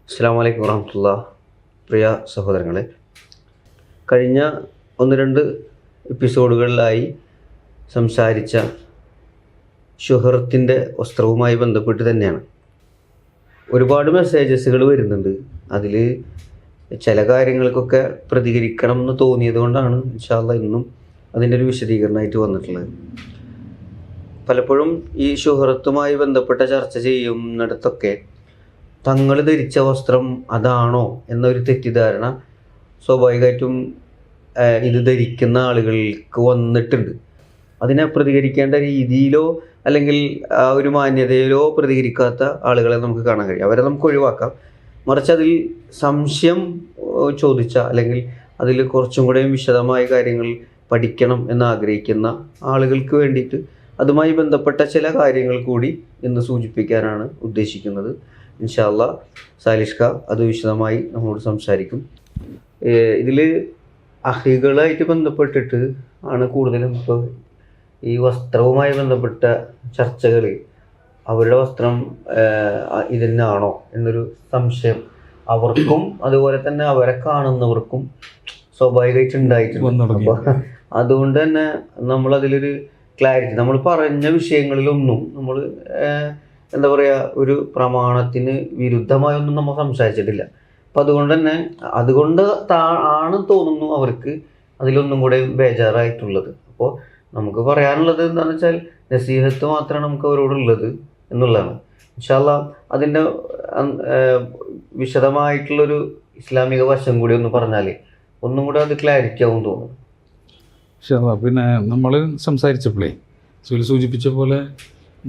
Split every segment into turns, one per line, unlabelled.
അസ്സലാമു അലൈക്കും വറഹ്മത്തുള്ളാഹി. പ്രിയ സഹോദരങ്ങളെ, കഴിഞ്ഞ 1-2 എപ്പിസോഡുകളിലായി സംസാരിച്ച ഷുഹറത്തിൻ്റെ വസ്ത്രവുമായി ബന്ധപ്പെട്ട് തന്നെയാണ്. ഒരുപാട് മെസ്സേജസുകൾ വരുന്നുണ്ട്. അതിൽ ചില കാര്യങ്ങൾക്കൊക്കെ പ്രതികരിക്കണം എന്ന് തോന്നിയത് കൊണ്ടാണ് ഇൻഷാ അല്ലാഹ് ഇന്നും അതിൻ്റെ ഒരു വിശദീകരണമായിട്ട് വന്നിട്ടുള്ളത്. പലപ്പോഴും ഈ ഷുഹറത്തുമായി ബന്ധപ്പെട്ട ചർച്ച ചെയ്യുന്നിടത്തൊക്കെ തങ്ങൾ ധരിച്ച വസ്ത്രം അതാണോ എന്നൊരു തെറ്റിദ്ധാരണ സ്വാഭാവികമായിട്ടും ഇത് ധരിക്കുന്ന ആളുകൾക്ക് വന്നിട്ടുണ്ട്. അതിനെ പ്രതികരിക്കേണ്ട രീതിയിലോ അല്ലെങ്കിൽ ആ ഒരു മാന്യതയിലോ പ്രതികരിക്കാത്ത ആളുകളെ നമുക്ക് കാണാൻ കഴിയും. അവരെ നമുക്ക് ഒഴിവാക്കാം. മറിച്ച് അതിൽ സംശയം ചോദിച്ച അല്ലെങ്കിൽ അതിൽ കുറച്ചും കൂടെ വിശദമായ കാര്യങ്ങൾ പഠിക്കണം എന്നാഗ്രഹിക്കുന്ന ആളുകൾക്ക് വേണ്ടിയിട്ട് അതുമായി ബന്ധപ്പെട്ട ചില കാര്യങ്ങൾ കൂടി ഇന്ന് സൂചിപ്പിക്കാനാണ് ഉദ്ദേശിക്കുന്നത്. ഇൻഷാ അല്ലാഹ് സാലിഷ് ഖാ അത് വിശദമായി നമ്മോട് സംസാരിക്കും. ഇതിൽ അഹികളായിട്ട് ബന്ധപ്പെട്ടിട്ട് ആണ് കൂടുതലും ഇപ്പോൾ ഈ വസ്ത്രവുമായി ബന്ധപ്പെട്ട ചർച്ചകൾ. അവരുടെ വസ്ത്രം ഇതെന്നാണോ എന്നൊരു സംശയം അവർക്കും അതുപോലെ തന്നെ അവരെ കാണുന്നവർക്കും സ്വാഭാവികമായിട്ട് ഉണ്ടായിട്ടുണ്ട്. അപ്പോൾ അതുകൊണ്ട് തന്നെ നമ്മളതിലൊരു ക്ലാരിറ്റി, നമ്മൾ പറഞ്ഞ വിഷയങ്ങളിലൊന്നും നമ്മൾ എന്താ പറയുക, ഒരു പ്രമാണത്തിന് വിരുദ്ധമായൊന്നും നമ്മൾ സംസാരിച്ചിട്ടില്ല. അപ്പം അതുകൊണ്ട് ആണ് തോന്നുന്നു അവർക്ക് അതിലൊന്നും കൂടെ ബേജാറായിട്ടുള്ളത്. അപ്പോൾ നമുക്ക് പറയാനുള്ളത് എന്താണെന്ന് വെച്ചാൽ നസീഹത്ത് മാത്രമാണ് നമുക്ക് അവരോടുള്ളത് എന്നുള്ളതാണ്. ഇൻഷാ അല്ലാഹ് അതിൻ്റെ വിശദമായിട്ടുള്ളൊരു ഇസ്ലാമിക വശം കൂടി ഒന്ന് പറഞ്ഞാൽ ഒന്നും കൂടെ അത് ക്ലാരിറ്റി ആവും തോന്നുന്നു.
പിന്നെ നമ്മൾ സംസാരിച്ചപ്പോഴേ സൂചിപ്പിച്ച പോലെ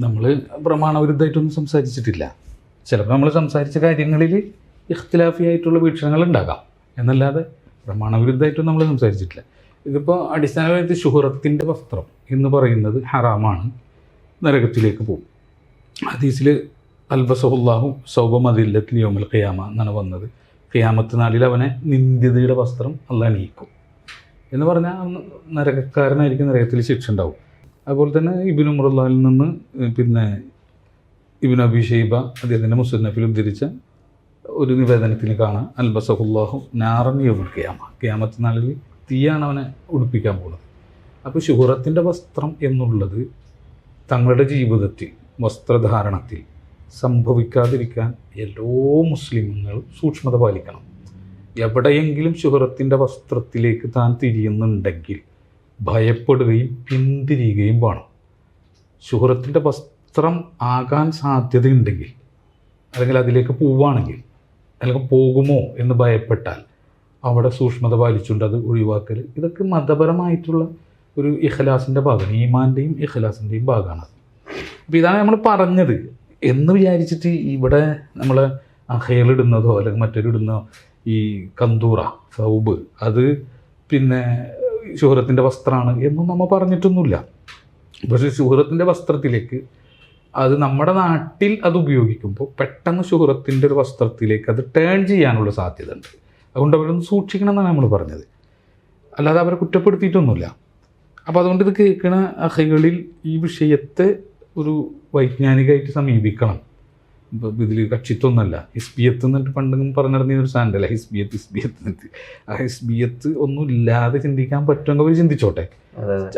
നമ്മൾ പ്രമാണവിരുദ്ധമായിട്ടൊന്നും സംസാരിച്ചിട്ടില്ല. ചിലപ്പോൾ നമ്മൾ സംസാരിച്ച കാര്യങ്ങളിൽ ഇഖ്തിലാഫിയായിട്ടുള്ള വീക്ഷണങ്ങൾ ഉണ്ടാകാം എന്നല്ലാതെ പ്രമാണവിരുദ്ധമായിട്ടൊന്നും നമ്മൾ സംസാരിച്ചിട്ടില്ല. ഇതിപ്പോൾ അടിസ്ഥാനമായിട്ട് ഷുഹറത്തിൻ്റെ വസ്ത്രം എന്ന് പറയുന്നത് ഹറാമാണ്, നരകത്തിലേക്ക് പോകും. ഹദീസിൽ അൽബസഹുല്ലാഹു സൗബമദില്ലത്തിൽ യൗമൽ ഖിയാമ എന്നാണ് വന്നത്. ഖിയാമത്ത് നാളിൽ അവനെ നിന്ദ്യതയുടെ വസ്ത്രം അള്ളാഹ് അണിയിക്കും എന്ന് പറഞ്ഞാൽ നരകക്കാരനായിരിക്കും, നരകത്തിൽ ശിക്ഷ ഉണ്ടാവും. അതുപോലെ തന്നെ ഇബ്നു ഉമറിൽ നിന്ന് പിന്നെ ഇബ്നു അബി ഷൈബ അദ്ദേഹത്തിൻ്റെ മുസ്നഫിൽ ഉദ്ധരിച്ച ഒരു നിവേദനത്തിൽ കാണാം, അൽബസഹുല്ലാഹു നാറൻ യൗമൽ ഖിയാമ, ഖിയാമത്ത് നാളിൽ തീയാണ് അവനെ ഉടുപ്പിക്കാൻ പോകുന്നത്. അപ്പോൾ ഷുഹറത്തിൻ്റെ വസ്ത്രം എന്നുള്ളത് തങ്ങളുടെ ജീവിതത്തിൽ വസ്ത്രധാരണത്തിൽ സംഭവിക്കാതിരിക്കാൻ എല്ലാ മുസ്ലിമുകളും സൂക്ഷ്മത പാലിക്കണം. എവിടെയെങ്കിലും ഷുഹറത്തിൻ്റെ വസ്ത്രത്തിലേക്ക് താൻ തിരിയുന്നുണ്ടെങ്കിൽ ഭയപ്പെടുകയും പിന്തിരിയുകയും വേണം. ഷുഹറത്തിൻ്റെ വസ്ത്രം ആകാൻ സാധ്യതയുണ്ടെങ്കിൽ അല്ലെങ്കിൽ അതിലേക്ക് പോവുകയാണെങ്കിൽ അല്ലെങ്കിൽ പോകുമോ എന്ന് ഭയപ്പെട്ടാൽ അവിടെ സൂക്ഷ്മത പാലിച്ചുകൊണ്ട് അത് ഒഴിവാക്കൽ, ഇതൊക്കെ മതപരമായിട്ടുള്ള ഒരു ഇഖ്ലാസിൻ്റെ ഭാഗമാണ്, ഈമാൻ്റെയും ഇഖ്ലാസിൻ്റെയും ഭാഗമാണത്. അപ്പോൾ ഇതാണ് നമ്മൾ പറഞ്ഞത് എന്ന് വിചാരിച്ചിട്ട് ഇവിടെ നമ്മൾ ഹേളിടുന്നതോ അല്ലെങ്കിൽ മറ്റൊരിടുന്നതോ ഈ കന്തൂറ സൗബ് അത് പിന്നെ ഷുഹറത്തിൻ്റെ വസ്ത്രമാണ് എന്നും നമ്മൾ പറഞ്ഞിട്ടൊന്നുമില്ല. പക്ഷേ ഷുഹറത്തിൻ്റെ വസ്ത്രത്തിലേക്ക് അത് നമ്മുടെ നാട്ടിൽ അത് ഉപയോഗിക്കുമ്പോൾ പെട്ടെന്ന് ഷുഹറത്തിൻ്റെ ഒരു വസ്ത്രത്തിലേക്ക് അത് ടേൺ ചെയ്യാനുള്ള സാധ്യത ഉണ്ട്. അതുകൊണ്ട് അവരൊന്ന് സൂക്ഷിക്കണം എന്നാണ് നമ്മൾ പറഞ്ഞത്, അല്ലാതെ അവരെ കുറ്റപ്പെടുത്തിയിട്ടൊന്നുമില്ല. അപ്പോൾ അതുകൊണ്ട് ഇത് കേൾക്കുന്ന അഹകളിൽ ഈ വിഷയത്തെ ഒരു വൈജ്ഞാനികമായിട്ട് സമീപിക്കണം. ഇപ്പോൾ ഇതിൽ കക്ഷിത്വമൊന്നുമല്ല. ഹിസ്ബിയത്ത് എന്നിട്ട് പണ്ടെങ്കിലും പറഞ്ഞിരുന്നൊരു സാധനമല്ല ഹിസ്ബിയത്ത് എന്നിട്ട്. ആ ഹിസ്ബിയത്ത് ഒന്നും ഇല്ലാതെ ചിന്തിക്കാൻ പറ്റുമെങ്കിൽ അവർ ചിന്തിച്ചോട്ടെ.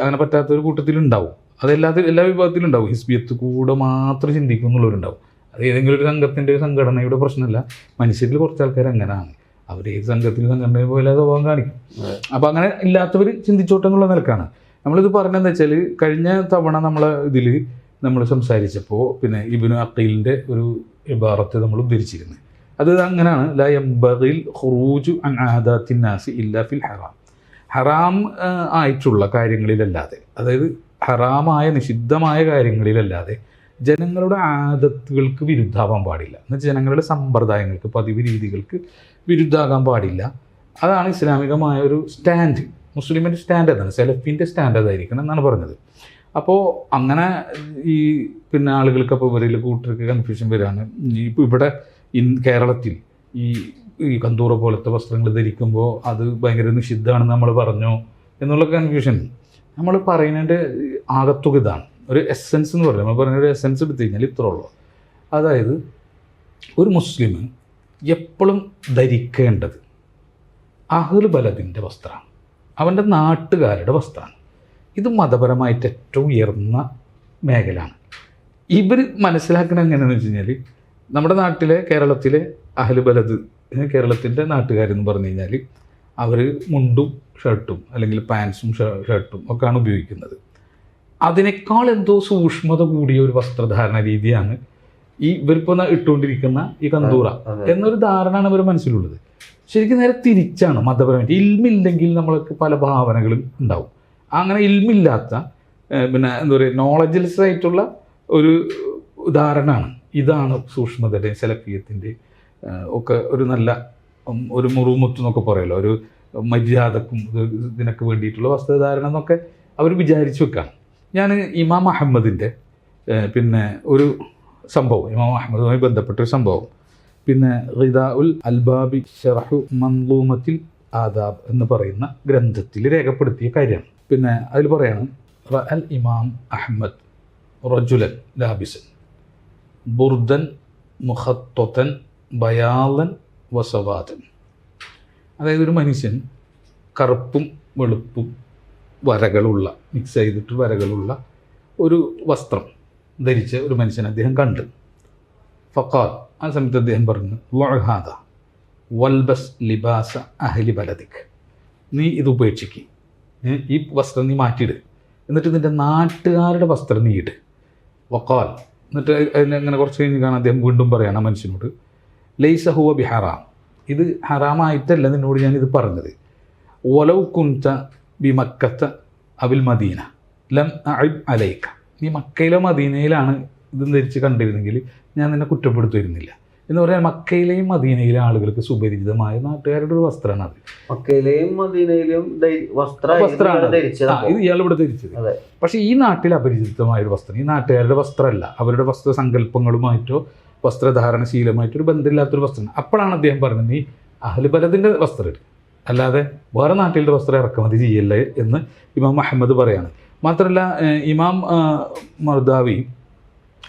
അങ്ങനെ പറ്റാത്തൊരു കൂട്ടത്തിലുണ്ടാവും. എല്ലാ വിഭാഗത്തിലും ഉണ്ടാവും. ഹിസ്ബിയത്ത് കൂടെ മാത്രം ചിന്തിക്കും എന്നുള്ളവരുണ്ടാവും. അത് ഏതെങ്കിലും ഒരു സംഘത്തിൻ്റെ സംഘടനയുടെ പ്രശ്നമല്ല. മനുഷ്യരിൽ കുറച്ച് ആൾക്കാർ അങ്ങനെയാണ്. അവർ ഏത് സംഘടനയിൽ പോലെ സ്വഭാവം കാണിക്കും. അപ്പോൾ അങ്ങനെ ഇല്ലാത്തവർ ചിന്തിച്ചോട്ടെ എന്നുള്ള നിലക്കാണ് നമ്മളിത് പറഞ്ഞതെന്ന് വെച്ചാൽ, കഴിഞ്ഞ തവണ നമ്മൾ സംസാരിച്ചപ്പോൾ പിന്നെ ഇബ്നു അഖീലിൻ്റെ ഒരു ഇബാറത്ത് നമ്മൾ ഉദ്ധരിച്ചിരുന്നു. അത് അങ്ങനെയാണ്, ലാ യംബഗിൽ ഖുറൂജു അൻ ആദാത്തിൻ നാസി ഇല്ലാ ഫിൽ ഹറാം. ഹറാം ആയിട്ടുള്ള കാര്യങ്ങളിലല്ലാതെ, അതായത് ഹറാമായ നിഷിദ്ധമായ കാര്യങ്ങളിലല്ലാതെ ജനങ്ങളുടെ ആദത്തുകൾക്ക് വിരുദ്ധാവാൻ പാടില്ല. എന്നുവെച്ചാൽ ജനങ്ങളുടെ സമ്പ്രദായങ്ങൾക്ക്, പതിവ് രീതികൾക്ക് വിരുദ്ധാകാൻ പാടില്ല. അതാണ് ഇസ്ലാമികമായ ഒരു സ്റ്റാൻഡ്. മുസ്ലിമിൻ്റെ സ്റ്റാൻഡ് അതാണ്, സെലഫിൻ്റെ സ്റ്റാൻഡ് അതായിരിക്കണം എന്നാണ് പറഞ്ഞത്. അപ്പോൾ അങ്ങനെ ഈ പിന്നെ ആളുകൾക്കപ്പോൾ ഇവരിൽ കൂട്ടർക്ക് കൺഫ്യൂഷൻ വരികയാണ്. ഇപ്പോൾ ഇവിടെ കേരളത്തിൽ ഈ കന്തൂറ പോലത്തെ വസ്ത്രങ്ങൾ ധരിക്കുമ്പോൾ അത് ഭയങ്കര നിഷിദ്ധമാണെന്ന് നമ്മൾ പറഞ്ഞോ എന്നുള്ള കൺഫ്യൂഷൻ. നമ്മൾ പറയുന്നതിൻ്റെ ആകത്തുക ഇതാണ്, ഒരു എസെൻസ് എന്ന് പറയുന്നത്. നമ്മൾ പറയുന്ന ഒരു എസെൻസ് എടുത്തു കഴിഞ്ഞാൽ ഇത്ര ഉള്ളൂ. അതായത് ഒരു മുസ്ലിം എപ്പോഴും ധരിക്കേണ്ടത് അഹ്ലു ബലദിൻ്റെ വസ്ത്രമാണ്, അവൻ്റെ നാട്ടുകാരുടെ വസ്ത്രമാണ്. ഇത് മതപരമായിട്ട് ഏറ്റവും ഉയർന്ന മേഖലയാണ്. ഇവർ മനസ്സിലാക്കുന്നത് എങ്ങനെയാണെന്ന് വെച്ച് കഴിഞ്ഞാൽ, നമ്മുടെ നാട്ടിലെ കേരളത്തിലെ അഹ്ലു ബലദ്, കേരളത്തിൻ്റെ നാട്ടുകാരെന്ന് പറഞ്ഞു കഴിഞ്ഞാൽ അവർ മുണ്ടും ഷർട്ടും അല്ലെങ്കിൽ പാൻസും ഷർട്ടും ഒക്കെയാണ് ഉപയോഗിക്കുന്നത്. അതിനേക്കാൾ എന്തോ സൂക്ഷ്മത കൂടിയ ഒരു വസ്ത്രധാരണ രീതിയാണ് ഈ ഇവരിപ്പോൾ ഇട്ടുകൊണ്ടിരിക്കുന്ന ഈ കന്തൂറ എന്നൊരു ധാരണയാണ് ഇവർ മനസ്സിലുള്ളത്. ശരിക്കും നേരെ തിരിച്ചാണ് മതപരമായിട്ട്. ഇൽമില്ലെങ്കിൽ നമ്മൾക്ക് പല ഭാവനകളും ഉണ്ടാവും. അങ്ങനെ ഇൽമില്ലാത്ത പിന്നെ എന്താ പറയുക, നോളജ്ലെസ് ആയിട്ടുള്ള ഒരു ഉദാഹരണമാണ്. ഇതാണ് സൂക്ഷ്മതയുടെ സലഫിയത്തിൻ്റെ ഒക്കെ ഒരു നല്ല ഒരു മുറുമുത്ത് എന്നൊക്കെ പറയുമല്ലോ, ഒരു മര്യാദക്കും ഇതിനൊക്കെ വേണ്ടിയിട്ടുള്ള വസ്ത്രധാരണ എന്നൊക്കെ അവർ വിചാരിച്ചു വെക്കാണ്. ഞാൻ ഇമാം അഹമ്മദിൻ്റെ പിന്നെ ഒരു സംഭവം, ഇമാം അഹമ്മദുമായി ബന്ധപ്പെട്ടൊരു സംഭവം, പിന്നെ ഖിദാഉൽ അൽബാബി ഷറഹു മൻളൂമത്തിൽ ആദാബ് എന്ന് പറയുന്ന ഗ്രന്ഥത്തിൽ രേഖപ്പെടുത്തിയ കാര്യമാണ്. പിന്നെ അതിൽ പറയാണ്, റഅൽ ഇമാം അഹ്മദ് റജുലൻ ലാബിസൻ ബുർദൻ മുഖത്തൊത്തൻ ബയാലൻ വസവാദൻ. അതായത് ഒരു മനുഷ്യൻ കറുപ്പും വെളുപ്പും വരകളുള്ള, മിക്സ് ചെയ്തിട്ട് വരകളുള്ള ഒരു വസ്ത്രം ധരിച്ച ഒരു മനുഷ്യനെ അദ്ദേഹം കണ്ടു. ഫഖാൽ, ആ സമയത്ത് അദ്ദേഹം പറഞ്ഞു, വഅഹാദ വൽബസ് ലിബാസ അഹ്ലി ബലദിക്, നീ ഇത് ഉപേക്ഷിക്ക്, ഈ വസ്ത്രം നീ മാറ്റിയിട്, എന്നിട്ട് നിൻ്റെ നാട്ടുകാരുടെ വസ്ത്രം നീ ഇട്. വഖാൽ, എന്നിട്ട് അതിനങ്ങനെ കുറച്ച് കഴിഞ്ഞ് കാണാൻ അദ്ദേഹം വീണ്ടും പറയാണ് ആ മനുഷ്യനോട്, ലൈസ ഹുവ ബി ഹറാം, ഇത് ഹറാമായിട്ടല്ല നിന്നോട് ഞാനിത് പറഞ്ഞത്. വലൗ കുൻത ബി മക്കത്ത അവിൽ മദീന ലം അഇബ് അലൈക, നീ മക്കയിലോ മദീനയിലാണ് ഇത് ധരിച്ച് കണ്ടിരുന്നെങ്കിൽ ഞാൻ നിന്നെ കുറ്റപ്പെടുത്തിയിരുന്നില്ല എന്ന് പറയാൻ. മക്കയിലെയും മദീനയിലെ ആളുകൾക്ക് സുപരിചിതമായ നാട്ടുകാരുടെ ഒരു വസ്ത്രമാണ് അത്.
മക്കയിലെയും മദീനയിലും
വസ്ത്രമാണ് ഇത് ഇയാൾ ഇവിടെ ധരിച്ചത്. പക്ഷേ ഈ നാട്ടിൽ അപരിചിതമായ ഒരു വസ്ത്രം, ഈ നാട്ടുകാരുടെ വസ്ത്രമല്ല, അവരുടെ വസ്ത്രസങ്കല്പങ്ങളുമായിട്ടോ വസ്ത്രധാരണശീലമായിട്ടോ ഒരു ബന്ധമില്ലാത്തൊരു വസ്ത്രമാണ്. അപ്പോഴാണ് അദ്ദേഹം പറഞ്ഞത്, നീ അഹ്ലു ബലദിൻ്റെ വസ്ത്രം ഇട്, അല്ലാതെ വേറെ നാട്ടിലെ വസ്ത്രം ഇറക്കുമതി ചെയ്യല്ലേ എന്ന് ഇമാം അഹമ്മദ് പറയാണ്. മാത്രമല്ല ഇമാം മർദാവി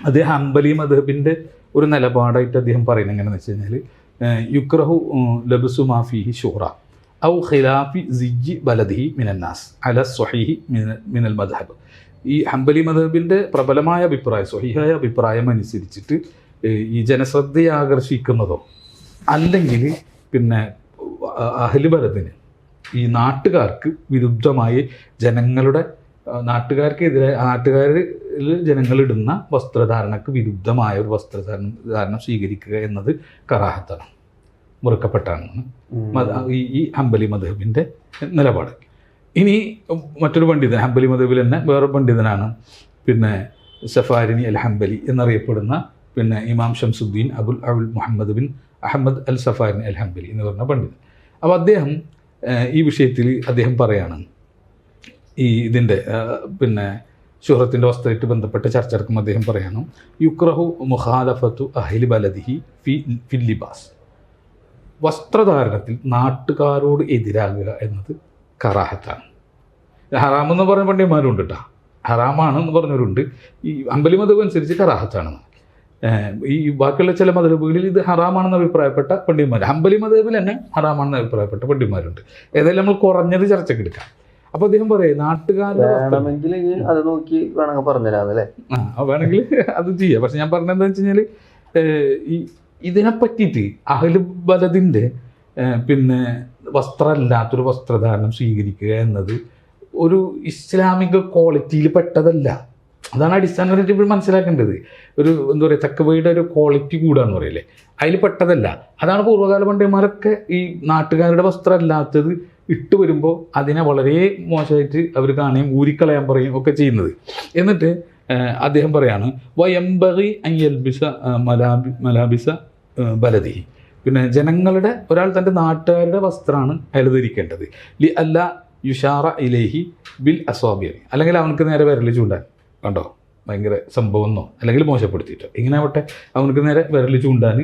അദ്ദേഹം ഹംബലി മദ്ഹബിൻ്റെ ഒരു നിലപാടായിട്ട് അദ്ദേഹം പറയുന്നത് എങ്ങനെയാണെന്ന് വെച്ച് കഴിഞ്ഞാൽ, യുക്രഹു ലബ്സു മാഫിഹി ഷുഹ്റ ഔ ഖിലാഫി സിജ്ജി ബലദിഹി മിനന്നാസ് അല സ്വഹീഹി മിനൽ മദ്ഹബ്. ഈ ഹംബലി മദ്ഹബിൻ്റെ പ്രബലമായ അഭിപ്രായം, സ്വഹീഹായ അഭിപ്രായം അനുസരിച്ചിട്ട് ഈ ജനശ്രദ്ധയെ ആകർഷിക്കുന്നതോ അല്ലെങ്കിൽ പിന്നെ അഹ്ലു ബലദിന്, ഈ നാട്ടുകാർക്ക് വിരുദ്ധമായി ജനങ്ങളുടെ നാട്ടുകാർക്കെതിരെ നാട്ടുകാരിൽ ജനങ്ങളിടുന്ന വസ്ത്രധാരണക്ക് വിരുദ്ധമായ ഒരു വസ്ത്രധാരണം സ്വീകരിക്കുക എന്നത് കറാഹത്താണ്, മുറുക്കപ്പെട്ടാണ് ഈ ഹംബലി മദ്ഹബിൻ്റെ നിലപാട്. ഇനി മറ്റൊരു പണ്ഡിതൻ, ഹംബലി മദ്ഹബിൽ തന്നെ വേറെ പണ്ഡിതനാണ് പിന്നെ സഫാരിനി അൽ ഹംബലി എന്നറിയപ്പെടുന്ന പിന്നെ ഇമാം ഷംസുദ്ദീൻ അബുൽ മുഹമ്മദ് ബിൻ അഹമ്മദ് അൽ സഫാരിനി അൽ ഹംബലി എന്ന് പറഞ്ഞ പണ്ഡിതൻ. അപ്പോൾ അദ്ദേഹം ഈ വിഷയത്തിൽ അദ്ദേഹം പറയാണ്, ഈ ഇതിൻ്റെ പിന്നെ ശുഹ്റത്തിൻ്റെ വസ്ത്രമായിട്ട് ബന്ധപ്പെട്ട ചർച്ച നടക്കുമ്പോൾ അദ്ദേഹം പറയണം, യുക്രഹു മുഖാലഫത്തു അഹ്ലി ബലദിഹി ഫിൽ ലിബാസ്, വസ്ത്രധാരണത്തിൽ നാട്ടുകാരോട് എതിരാകുക എന്നത് കറാഹത്താണ്. ഹറാമെന്ന് പറഞ്ഞ പണ്ഡിതന്മാരുണ്ട് കേട്ടോ, ഹറാമാണെന്ന് പറഞ്ഞവരുണ്ട്. ഈ ഹംബലി മദ്ഹബ് അനുസരിച്ച് കറാഹത്താണെന്ന്. ഈ ബാക്കിയുള്ള ചില മദ്ഹബുകളിൽ ഇത് ഹറാമാണെന്ന് അഭിപ്രായപ്പെട്ട പണ്ഡിതന്മാർ, ഹംബലി മദ്ഹബിൽ തന്നെ ഹറാമാണെന്ന് അഭിപ്രായപ്പെട്ട പണ്ഡിതന്മാരുണ്ട്. ഏതായാലും നമ്മൾ കുറഞ്ഞത് ചർച്ചയ്ക്ക് എടുക്കാം. അപ്പോൾ അദ്ദേഹം പറയും, നാട്ടുകാരുടെ
അത് നോക്കി വേണമെങ്കിൽ പറഞ്ഞുതരാമല്ലേ?
വേണമെങ്കിൽ അത് ചെയ്യാം. പക്ഷെ ഞാൻ പറഞ്ഞത് എന്താ വെച്ച് കഴിഞ്ഞാൽ, ഈ ഇതിനെ പറ്റിയിട്ട് അഹ്ലു ബലദിൻ്റെ പിന്നെ വസ്ത്രമല്ലാത്തൊരു വസ്ത്രധാരണം സ്വീകരിക്കുക എന്നത് ഒരു ഇസ്ലാമിക ക്വാളിറ്റിയിൽ പെട്ടതല്ല. അതാണ് അടിസ്ഥാനപരമായിട്ട് ഇപ്പോൾ മനസ്സിലാക്കേണ്ടത്. ഒരു എന്താ പറയുക, തഖ്വയുടെ ഒരു ക്വാളിറ്റി കൂടാന്ന് പറയില്ലേ, അതിൽ പെട്ടതല്ല. അതാണ് പൂർവ്വകാല പണ്ഡിതന്മാരൊക്കെ ഈ നാട്ടുകാരുടെ വസ്ത്രമല്ലാത്തത് ഇട്ട് വരുമ്പോൾ അതിനെ വളരെ മോശമായിട്ട് അവർ കാണുകയും ഊരിക്കളയാൻ പറയും ഒക്കെ ചെയ്യുന്നത്. എന്നിട്ട് അദ്ദേഹം പറയാണ്, വയംബഗി അൻ യൽബിസ മലാബിസ ബലദിഹി, പിന്നെ ജനങ്ങളുടെ ഒരാൾ തൻ്റെ നാട്ടുകാരുടെ വസ്ത്രമാണ് അയാൾ ധരിക്കേണ്ടത്. ലി അല്ല യുഷാറ ഇലൈഹി ബിൽ അസ്വാബിയ, അല്ലെങ്കിൽ അവനക്ക് നേരെ വിരൽ ചൂണ്ടാൻ, കണ്ടോ ഭയങ്കര സംഭവമെന്നോ അല്ലെങ്കിൽ മോശപ്പെടുത്തിയിട്ടോ ഇങ്ങനെ ആവട്ടെ, അവനക്ക് നേരെ വിരൽ ചൂണ്ടാൻ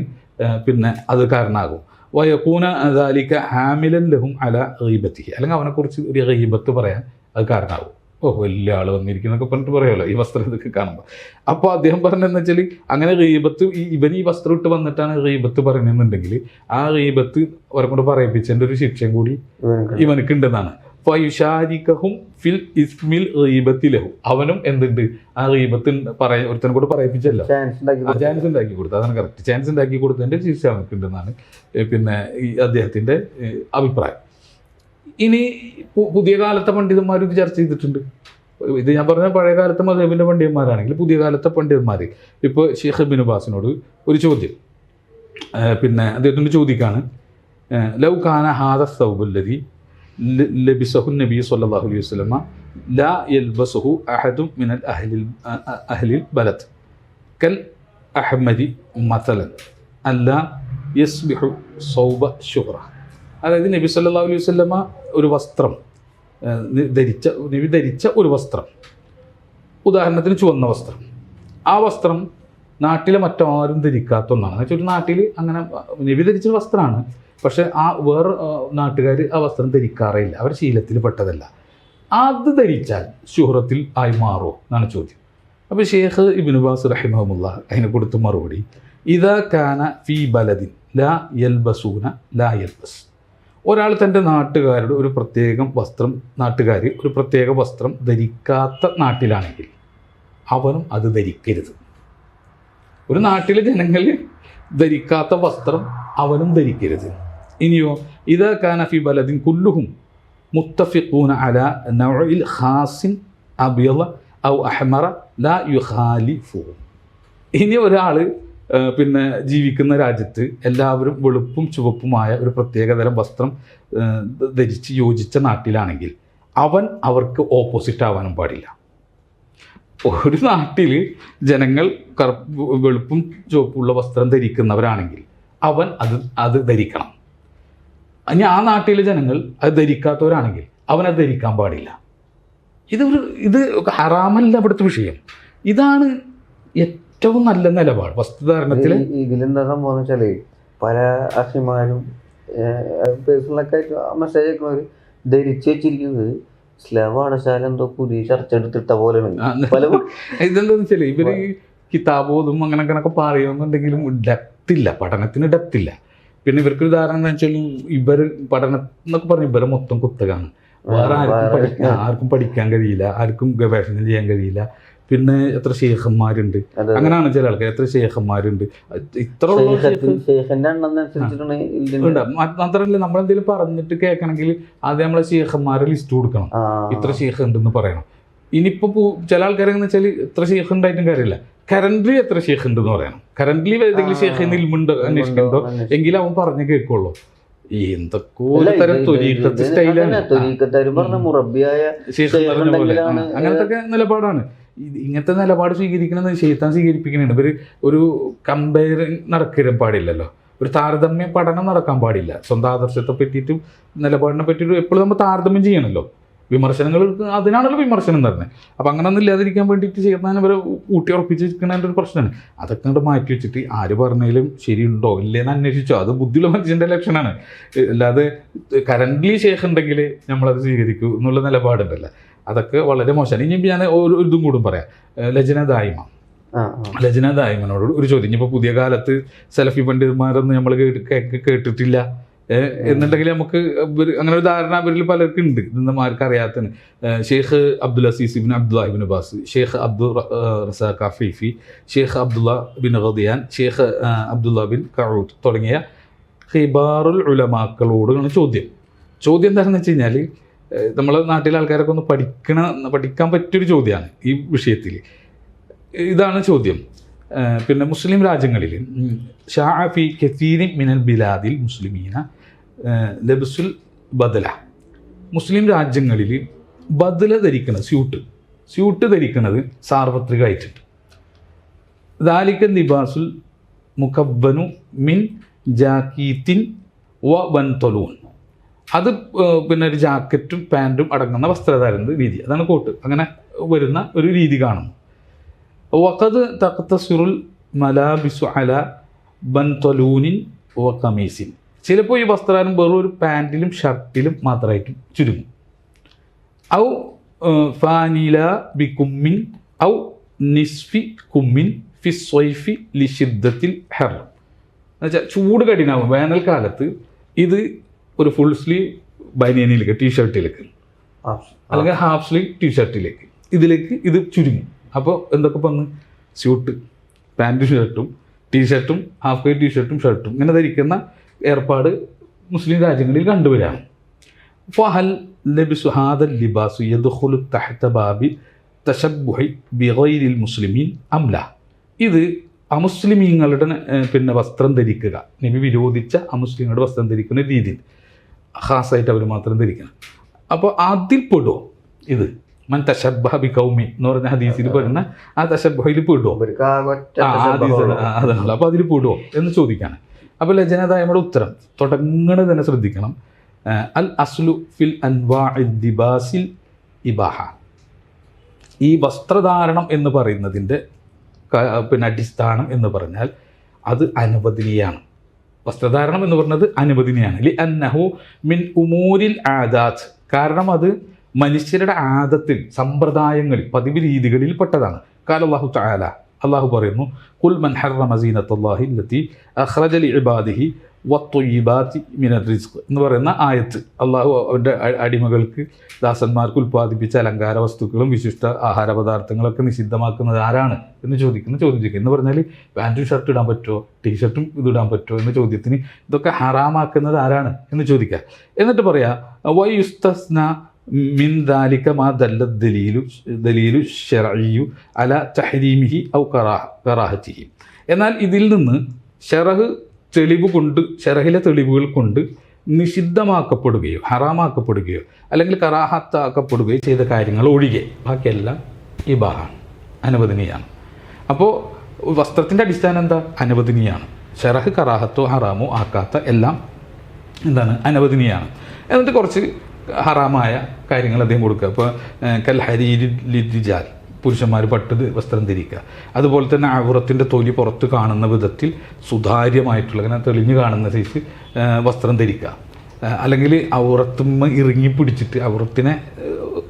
പിന്നെ അത് കാരണമാകും. വയക്കൂന ദാലിക ഹാമിലൻ ലഹും അല ഗീബത്തിഹി, അല്ലെങ്കിൽ അവനെക്കുറിച്ച് ഒരു ഗീബത്ത് പറയാൻ അത് കാരണമാകും. ഓ വലിയ ആൾ വന്നിരിക്കുന്നൊക്കെ പറഞ്ഞിട്ട് പറയുമല്ലോ ഈ വസ്ത്രം ഇതൊക്കെ കാണുമ്പോൾ. അപ്പോൾ അദ്ദേഹം പറഞ്ഞതെന്ന് വെച്ചാൽ അങ്ങനെ ഗീബത്ത് ഇവൻ ഈ വസ്ത്രം ഇട്ട് വന്നിട്ടാണ് ഗീബത്ത് പറയുന്നതെന്നുണ്ടെങ്കിൽ ആ ഗീബത്ത് അവരെ കൊണ്ട് പറയിപ്പിച്ചതിൻ്റെ ഒരു ശിക്ഷയും കൂടി ഇവനക്ക് ഉണ്ടെന്നാണ്. ഫയുഷാരിക്കഹും ഫിൽ ഇസ്മിൽ ഗീബത്തി ലഹു, അവനും എന്തുണ്ട് ആ ഗീബത്ത് ഒരുത്തനെ കൂടെ പറയിപ്പിച്ചല്ലോ, ചാൻസ് ഉണ്ടാക്കി കൊടുത്തു. അതാണ് കറക്റ്റ്, ചാൻസ് ഉണ്ടാക്കി കൊടുത്തതിൻ്റെ ശിക്ഷ അവനക്ക് ഉണ്ടെന്നാണ് പിന്നെ ഈ അദ്ദേഹത്തിൻ്റെ അഭിപ്രായം. ഇനി പുതിയ കാലത്തെ പണ്ഡിതന്മാർ ഇത് ചർച്ച ചെയ്തിട്ടുണ്ട്. ഇത് ഞാൻ പറഞ്ഞ പഴയ കാലത്തെ മദ്ഹബിൻ്റെ പണ്ഡിതന്മാരാണെങ്കിൽ പുതിയ കാലത്തെ പണ്ഡിതന്മാർ ഇപ്പോൾ ഷെയ്ഖ് ഇബ്നു ബാസിനോട് ഒരു ചോദ്യം പിന്നെ അദ്ദേഹത്തിൻ്റെ ചോദിക്കാണ്, ലൗ കാന ഹാദ സൗബല്ലദി ലബിസഹു നബി സല്ലല്ലാഹു അലൈഹി വസല്ലമ ലാ യൽബസുഹു അഹദും മിനൽ അഹ്ലിൽ ബലദ് കൽ അഹ്മദി മസലൻ അല്ലാ യസ്ബിഹു സൗബ ശുഹ്റ. അതായത് നബി സല്ലല്ലാഹു അലൈഹി വസല്ലമ ഒരു വസ്ത്രം നബി ധരിച്ച ഒരു വസ്ത്രം, ഉദാഹരണത്തിന് ചുവന്ന വസ്ത്രം, ആ വസ്ത്രം നാട്ടിലെ മറ്റാരും ധരിക്കാത്ത ഒന്നാണ്. എന്നുവെച്ചാൽ ഒരു നാട്ടിൽ അങ്ങനെ നബി ധരിച്ചൊരു വസ്ത്രമാണ്, പക്ഷേ ആ വേറെ നാട്ടുകാർ ആ വസ്ത്രം ധരിക്കാറില്ല, അവർ ശീലത്തിൽ പെട്ടതല്ല. അത് ധരിച്ചാൽ ശുഹ്റത്തിൽ ആയി മാറുമോ എന്നാണ് ചോദ്യം. അപ്പോൾ ഷെയ്ഖ് ഇബ്നു ബാസ് റഹിമഹുല്ലാ അതിനെ കൊടുത്ത മറുപടി, ഇദാ കാന ഫീ ബലദിൻ ലാ യൽബസൂന ലാ യൽബസ്. ഒരാൾ തൻ്റെ നാട്ടുകാരുടെ ഒരു പ്രത്യേകം വസ്ത്രം, നാട്ടുകാർ ഒരു പ്രത്യേക വസ്ത്രം ധരിക്കാത്ത നാട്ടിലാണെങ്കിൽ അവനും അത് ധരിക്കരുത്. ഒരു നാട്ടിലെ ജനങ്ങൾ ധരിക്കാത്ത വസ്ത്രം അവനും ധരിക്കരുത്. ഇനിയോ ഇദാ കാന ഫി ബലദിൻ കുല്ലുഹും മുത്തഫിഖൂന അലാ നൗഇൽ ഖാസിൻ അബിയദ ഔ അഹ്മറ ലാ യുഖാലിഫു. ഇനി ഒരാൾ പിന്നെ ജീവിക്കുന്ന രാജ്യത്ത് എല്ലാവരും വെളുപ്പും ചുവപ്പുമായ ഒരു പ്രത്യേകതരം വസ്ത്രം ധരിച്ച് യോജിച്ച നാട്ടിലാണെങ്കിൽ അവൻ അവർക്ക് ഓപ്പോസിറ്റ് ആവാനും പാടില്ല. ഒരു നാട്ടിൽ ജനങ്ങൾ വെളുപ്പും ചുവപ്പുള്ള വസ്ത്രം ധരിക്കുന്നവരാണെങ്കിൽ അവൻ അത് ധരിക്കണം. ഇനി ആ നാട്ടിലെ ജനങ്ങൾ അത് ധരിക്കാത്തവരാണെങ്കിൽ അവൻ അത് ധരിക്കാൻ പാടില്ല. ഇത് ഹറാമല്ല ഇവിടുത്തെ വിഷയം. ഇതാണ് ഏറ്റവും നല്ല നിലപാട് വസ്ത്രധാരണത്തിൽ.
ഇതിലെന്താ സംഭവം എന്ന് വെച്ചാല് പല അഹിമാരും പേഴ്സണലൊക്കെ ആയിട്ട് മെസ്സേജ് അയക്കുന്നവർ ധരിച്ചു വെച്ചിരിക്കുന്നത് ഇസ്ലാമാണ് ശാല എന്തോ പുതിയ ചർച്ച എടുത്തിട്ട പോലെയാണ്.
ഇതെന്താന്ന് വെച്ചാല് ഇവര് കിതാബോതും അങ്ങനൊക്കെ പറയുന്നുണ്ടെങ്കിലും ഡെപ്തില്ല, പഠനത്തിന് ഡെപ്തില്ല. പിന്നെ ഇവർക്കൊരു ധാരണ എന്താ വെച്ചാൽ ഇവർ പഠനം എന്നൊക്കെ പറഞ്ഞ് ഇവരെ മൊത്തം കുത്തകാണ്. വേറെ ആർക്കും പഠിക്കാൻ കഴിയില്ല, ആർക്കും ഗവേഷണം ചെയ്യാൻ കഴിയില്ല. പിന്നെ എത്ര ശേഖന്മാരുണ്ട്, അങ്ങനെയാണ് ചില ആൾക്കാർ, എത്ര ശേഖന്മാരുണ്ട്, ഇത്ര മാത്രമല്ല നമ്മളെന്തെങ്കിലും പറഞ്ഞിട്ട് കേൾക്കണമെങ്കിൽ ആദ്യം നമ്മളെ ശേഖന്മാരെ ലിസ്റ്റ് കൊടുക്കണം, ഇത്ര ശേഖ ഉണ്ടെന്ന് പറയണം. ഇനിയിപ്പോൾ ചില ആൾക്കാരെന്ന് വെച്ചാൽ എത്ര ശേഖ ഉണ്ടായിട്ടും കാര്യമില്ല, കറന്റ്ലി എത്ര ശേഖ ഉണ്ടെന്ന് പറയണം. കറന്റ്ലി ഏതെങ്കിലും ശേഖ ഇൽമുണ്ടോ അന്വേഷിക്കുന്നുണ്ടോ എങ്കിലും അവൻ പറഞ്ഞു കേൾക്കുള്ളൂ. അങ്ങനത്തെ നിലപാടാണ്. ഇങ്ങനത്തെ നിലപാട് സ്വീകരിക്കണമെന്ന് ശൈത്താൻ സ്വീകരിപ്പിക്കുന്നുണ്ട്. ഇവർ ഒരു കമ്പയറിങ് നടക്കാൻ പാടില്ലല്ലോ, ഒരു താരതമ്യ പഠനം നടക്കാൻ പാടില്ല. സ്വന്തം ആദർശത്തെ പറ്റിയിട്ടും നിലപാടിനെ പറ്റിയിട്ടും എപ്പോഴും നമ്മൾ താരതമ്യം ചെയ്യണമല്ലോ. വിമർശനങ്ങൾ അതിനാണല്ലോ വിമർശനം തന്നെ. അപ്പം അങ്ങനെ ഒന്നും ഇല്ലാതിരിക്കാൻ വേണ്ടിയിട്ട് ചെയ്യുന്നതിന് ഇവരെ ഊട്ടി ഉറപ്പിച്ചിരിക്കുന്നതിൻ്റെ ഒരു പ്രശ്നമാണ്. അതൊക്കെ അങ്ങോട്ട് മാറ്റി വെച്ചിട്ട് ആര് പറഞ്ഞാലും ശരിയുണ്ടോ ഇല്ലേന്ന് അന്വേഷിച്ചോ, അത് ബുദ്ധിയുള്ള മനുഷ്യൻ്റെ ലക്ഷണമാണ്. അല്ലാതെ കറൻ്റ്ലി ശേഷം ഉണ്ടെങ്കിൽ നമ്മളത് സ്വീകരിക്കൂ എന്നുള്ള നിലപാടുണ്ടല്ലോ, അതൊക്കെ വളരെ മോശമാണ്. ഇനി ഞാൻ ഒരു ഇതും കൂടും പറയാം. ലജ്ന ദായിമനോട് ഒരു ചോദ്യം. ഇനിയിപ്പോൾ പുതിയ കാലത്ത് സലഫി പണ്ഡിതന്മാരൊന്നും നമ്മൾ കേട്ടിട്ടില്ല എന്നുണ്ടെങ്കിൽ നമുക്ക് അങ്ങനെ ഒരു ധാരണ അവരിൽ പലർക്കും ഉണ്ട്, ഇതൊന്നും ആർക്കും അറിയാത്തതാണ്. Sheikh Abdul Aziz bin Abdullahi bin Baz, Sheikh Abdul Razzaq Afifi, Sheikh Abdullah bin Ghudayyan, Sheikh Abdullah bin Qaud തുടങ്ങിയ ഖിബാറുൽ ഉലമാക്കളോടാണ് ചോദ്യം എന്താണെന്ന് വെച്ച് കഴിഞ്ഞാൽ, നമ്മളെ നാട്ടിലെ ആൾക്കാരൊക്കെ ഒന്ന് പഠിക്കാൻ പറ്റിയൊരു ചോദ്യമാണ് ഈ വിഷയത്തിൽ. ഇതാണ് ചോദ്യം. പിന്നെ മുസ്ലിം രാജ്യങ്ങളിൽ ഷാഫി കസീരി മിനൽ ബിലാദിൽ മുസ്ലിമീന ലബ്സുൽ ബദല, മുസ്ലിം രാജ്യങ്ങളിൽ ബദല ധരിക്കുന്നത് സ്യൂട്ട് ധരിക്കുന്നത് സാർവത്രികമായിട്ടുണ്ട്. ദാലിക ലിബാസുൽ മുഖബ്ബനു മിൻ ജാക്കീത്തിൻ വ ബൻതലൂൻ, അത് പിന്നെ ഒരു ജാക്കറ്റും പാൻറ്റും അടങ്ങുന്ന വസ്ത്രധാരണ രീതി, അതാണ് കോട്ട്. അങ്ങനെ വരുന്ന ഒരു രീതി കാണുന്നു. വഖദ് തഖ്തസിറുൽ മലാബിസു അല ബൻതലൂനിൻ വ ഖമീസിൻ, ചിലപ്പോൾ ഈ വസ്ത്രധാരണം വെറും ഒരു പാൻറ്റിലും ഷർട്ടിലും മാത്രമായിട്ടും ചുരുങ്ങും. ഔ ഫാനില ബി കുമ്മിൻ ഔ നിസ്ഫി കുമ്മിൻ ഫി സ്വൈഫി ലിഷിദ്ദത്തിൽ ഹെർ എന്നുവെച്ചാൽ ചൂട് കഠിനാവും വേനൽക്കാലത്ത് ഇത് ഒരു ഫുൾ സ്ലീവ് ബനിയനിലേക്ക് ടീഷർട്ടിലേക്ക് അല്ലെങ്കിൽ ഹാഫ് സ്ലീവ് ടീഷർട്ടിലേക്ക് ഇതിലേക്ക് ഇത് ചുരുങ്ങും. അപ്പോൾ എന്തൊക്കെ വന്ന് സ്യൂട്ട് പാൻറ്റും ഷർട്ടും ടീഷർട്ടും ഹാഫ് കൈ ടീഷർട്ടും ഷർട്ടും ഇങ്ങനെ ധരിക്കുന്ന ഏർപ്പാട് മുസ്ലിം രാജ്യങ്ങളിൽ കണ്ടുവരാണ്. ഫഹൽ ലബിസു ഹാദൽ ലിബാസു യദ്ഖുലു തഹ്ത ബാബി തശബ്ബുഹി ബിഗൈരിൽ മുസ്ലിമീൻ അംല. ഇത് അമുസ്ലിമീങ്ങളുടെ പിന്നെ വസ്ത്രം ധരിക്കുക, നബി വിരോധിച്ച അമുസ്ലിങ്ങളുടെ വസ്ത്രം ധരിക്കുന്ന രീതിയിൽ ഖാസായിട്ട് അവർ മാത്രം ധരിക്കണം. അപ്പോൾ അതിൽ പെടുമോ ഇത്? മൻ തശബ്ബഹ ബി ഖൗമി എന്ന് പറഞ്ഞ ഹദീസിൽ പറയുന്ന ആ തശബ്ബഹയിൽ പെടുമോ? അതാണല്ലോ. അപ്പോൾ അതിൽ പെടുമോ എന്ന് ചോദിക്കാണ്. അപ്പോൾ ലജനതായമ്മയുടെ ഉത്തരം തുടങ്ങണത് തന്നെ ശ്രദ്ധിക്കണം. അൽ അസ്ലു ഫിൽ അൻവാഇ ലിബാസിൽ ഇബാഹ. ഈ വസ്ത്രധാരണം എന്ന് പറയുന്നതിൻ്റെ പിന്നെ അടിസ്ഥാനം എന്ന് പറഞ്ഞാൽ അത് അനുവദനീയാണ്. വസ്ത്രധാരണം എന്ന് പറയുന്നത് അനുവദനീയാണ്. ലി അന്നഹു മിൻ ഉമൂരിൽ ആദാത്ത്. കാരണം അത് മനുഷ്യരുടെ ആദത്തിൽ, സമ്പ്രദായങ്ങളിൽ, പതിവ് രീതികളിൽ പെട്ടതാണ്. ഖാല അല്ലാഹു തആല, അള്ളാഹു പറയുന്നു, ഖുൽ മൻ ഹറമ സീനത്തല്ലാഹി അല്ലതി അഖ്റജ ലിഇബാദിഹി വത്തൊയ്യിബാത്തി മിനർ റിസ്ഖ് എന്ന് പറയുന്ന ആയത്ത്. അള്ളാഹു അവൻ്റെ അടിമകൾക്ക്, ദാസന്മാർക്ക് ഉൽപ്പാദിപ്പിച്ച അലങ്കാര വസ്തുക്കളും വിശിഷ്ട ആഹാര പദാർത്ഥങ്ങളൊക്കെ നിഷിദ്ധമാക്കുന്നത് ആരാണ് എന്ന് ചോദിക്കുക എന്ന് പറഞ്ഞാൽ പാൻറ്റും ഷർട്ട് ഇടാൻ പറ്റുമോ, ടീഷർട്ടും ഇതിടാൻ പറ്റുമോ എന്ന ചോദ്യത്തിന് ഇതൊക്കെ ഹറാമാക്കുന്നത് ആരാണ് എന്ന് ചോദിക്കുക. എന്നിട്ട് പറയാം വൈ യുസ്തസ്ന മിൻ ദാലിക മാ ദല്ല ദലീലു ശർഇയ്യു അല തഹരീമിഹി ഔ കറാഹത്തിഹി. എന്നാൽ ഇതിൽ നിന്ന് ഷറഹിലെ തെളിവുകൾ കൊണ്ട് നിഷിദ്ധമാക്കപ്പെടുകയോ ഹറാമാക്കപ്പെടുകയോ അല്ലെങ്കിൽ കറാഹത്താക്കപ്പെടുകയോ ചെയ്ത കാര്യങ്ങൾ ഒഴികെ ബാക്കിയെല്ലാം ഇബാഹാണ്, അനുവദനീയാണ്. അപ്പോൾ വസ്ത്രത്തിൻ്റെ അടിസ്ഥാനം എന്താ? അനുവദനീയാണ്. ഷറഹ് കറാഹത്തോ ഹറാമോ ആക്കാത്ത എല്ലാം എന്താണ്? അനുവദനീയാണ്. എന്നിട്ട് കുറച്ച് ഹറാമായ കാര്യങ്ങൾ അദ്ദേഹം കൊടുക്കുക. ഇപ്പോൾ കൽ ഹരീരി ലിദ്ദിജാൽ, പുരുഷന്മാർ പട്ട് വസ്ത്രം ധരിക്കുക. അതുപോലെ തന്നെ ഔറത്തിൻ്റെ തൊലി പുറത്ത് കാണുന്ന വിധത്തിൽ സുതാര്യമായിട്ടുള്ള, അങ്ങനെ തെളിഞ്ഞ് കാണുന്ന സൈസ് വസ്ത്രം ധരിക്കുക. അല്ലെങ്കിൽ ഔറത്തുമ്മ ഇറങ്ങി പിടിച്ചിട്ട് ഔറത്തിനെ